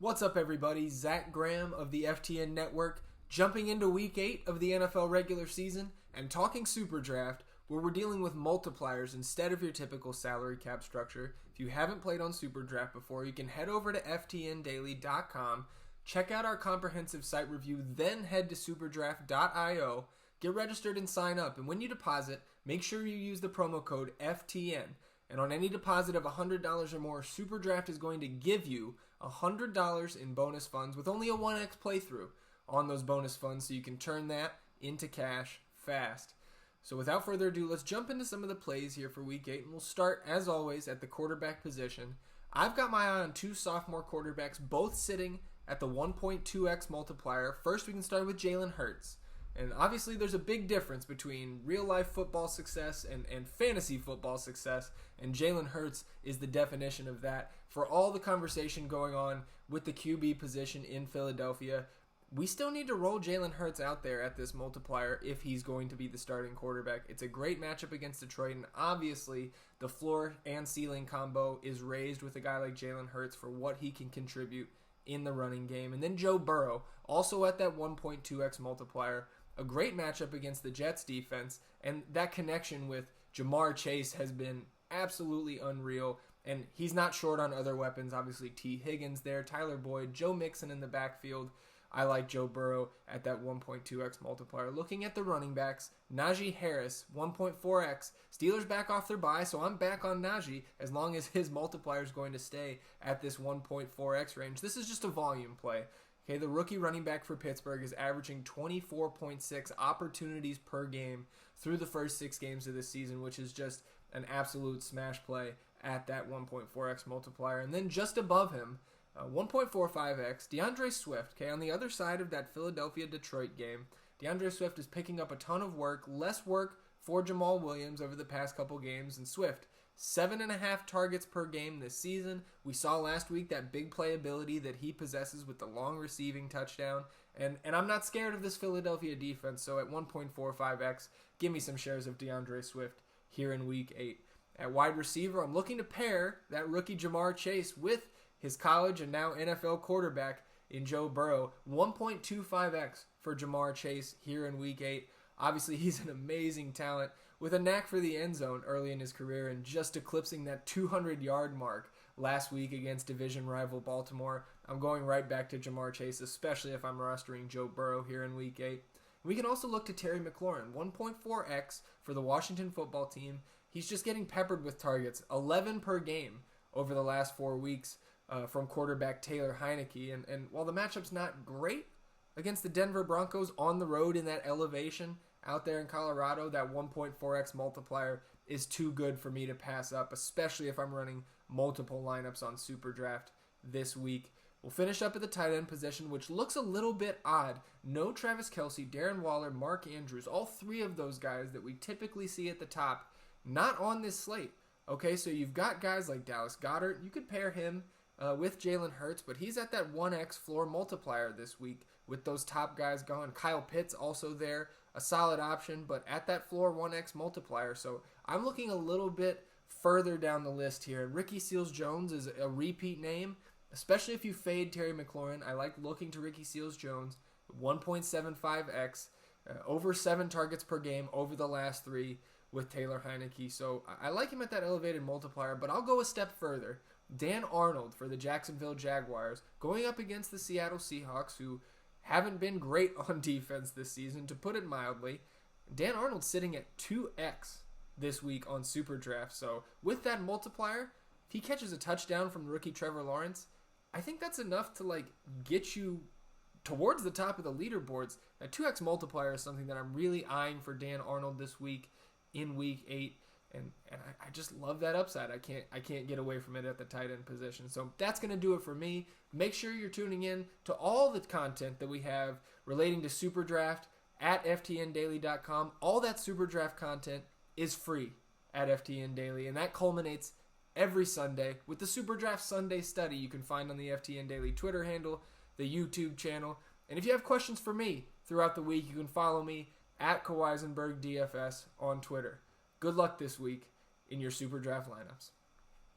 What's up, everybody? Zac Graham of the FTN Network, jumping into Week 8 of the NFL regular season and talking SuperDraft, where we're dealing with multipliers instead of your typical salary cap structure. If you haven't played on SuperDraft before, you can head over to ftndaily.com, check out our comprehensive site review, then head to superdraft.io, get registered and sign up. And when you deposit, make sure you use the promo code FTN. And on any deposit of $100 or more, SuperDraft is going to give you $100 in bonus funds with only a 1x playthrough on those bonus funds, so you can turn that into cash fast. So without further ado, let's jump into some of the plays here for Week 8, and we'll start, as always, at the quarterback position. I've got my eye on two sophomore quarterbacks, both sitting at the 1.2x multiplier. First, we can start with Jalen Hurts. And obviously there's a big difference between real-life football success and fantasy football success, and Jalen Hurts is the definition of that. For all the conversation going on with the QB position in Philadelphia, we still need to roll Jalen Hurts out there at this multiplier if he's going to be the starting quarterback. It's a great matchup against Detroit, and obviously the floor and ceiling combo is raised with a guy like Jalen Hurts for what he can contribute in the running game. And then Joe Burrow, also at that 1.2x multiplier. A great matchup against the Jets defense, and that connection with Jamar Chase has been absolutely unreal, and he's not short on other weapons. Obviously, T. Higgins there, Tyler Boyd, Joe Mixon in the backfield. I like Joe Burrow at that 1.2x multiplier. Looking at the running backs, Najee Harris, 1.4x. Steelers back off their bye, so I'm back on Najee as long as his multiplier is going to stay at this 1.4x range. This is just a volume play. Okay, the rookie running back for Pittsburgh is averaging 24.6 opportunities per game through the first 6 games of the season, which is just an absolute smash play at that 1.4x multiplier. And then just above him, 1.45x, DeAndre Swift. Okay, on the other side of that Philadelphia-Detroit game, DeAndre Swift is picking up a ton of work, less work for Jamal Williams over the past couple games, and Swift, 7.5 targets per game this season. We saw last week that big playability that he possesses with the long receiving touchdown. And I'm not scared of this Philadelphia defense, so at 1.45x, give me some shares of DeAndre Swift here in Week 8. At wide receiver, I'm looking to pair that rookie Jamar Chase with his college and now NFL quarterback in Joe Burrow. 1.25x for Jamar Chase here in Week 8. Obviously, he's an amazing talent with a knack for the end zone early in his career and just eclipsing that 200-yard mark last week against division rival Baltimore. I'm going right back to Jamar Chase, especially if I'm rostering Joe Burrow here in Week 8. We can also look to Terry McLaurin, 1.4x for the Washington football team. He's just getting peppered with targets, 11 per game over the last 4 weeks from quarterback Taylor Heineke. And while the matchup's not great against the Denver Broncos on the road in that elevation out there in Colorado, that 1.4x multiplier is too good for me to pass up, especially if I'm running multiple lineups on SuperDraft this week. We'll finish up at the tight end position, which looks a little bit odd. No Travis Kelce, Darren Waller, Mark Andrews, all three of those guys that we typically see at the top, not on this slate. Okay, so you've got guys like Dallas Goedert. You could pair him with Jalen Hurts, but he's at that 1x floor multiplier this week with those top guys gone. Kyle Pitts also there, a solid option, but at that floor 1x multiplier. So I'm looking a little bit further down the list here. Ricky Seals-Jones is a repeat name, especially if you fade Terry McLaurin. I like looking to Ricky Seals-Jones, 1.75x, over 7 targets per game over the last 3 with Taylor Heineke. So I like him at that elevated multiplier, but I'll go a step further. Dan Arnold for the Jacksonville Jaguars, going up against the Seattle Seahawks, who haven't been great on defense this season, to put it mildly. Dan Arnold sitting at 2x this week on SuperDraft. So with that multiplier, if he catches a touchdown from rookie Trevor Lawrence, I think that's enough to get you towards the top of the leaderboards. That 2x multiplier is something that I'm really eyeing for Dan Arnold this week in Week 8. And I just love that upside. I can't get away from it at the tight end position. So that's going to do it for me. Make sure you're tuning in to all the content that we have relating to SuperDraft at ftndaily.com. All that SuperDraft content is free at FTN Daily, and that culminates every Sunday with the SuperDraft Sunday Study you can find on the FTN Daily Twitter handle, the YouTube channel. And if you have questions for me throughout the week, you can follow me at SuperDraft DFS on Twitter. Good luck this week in your SuperDraft lineups.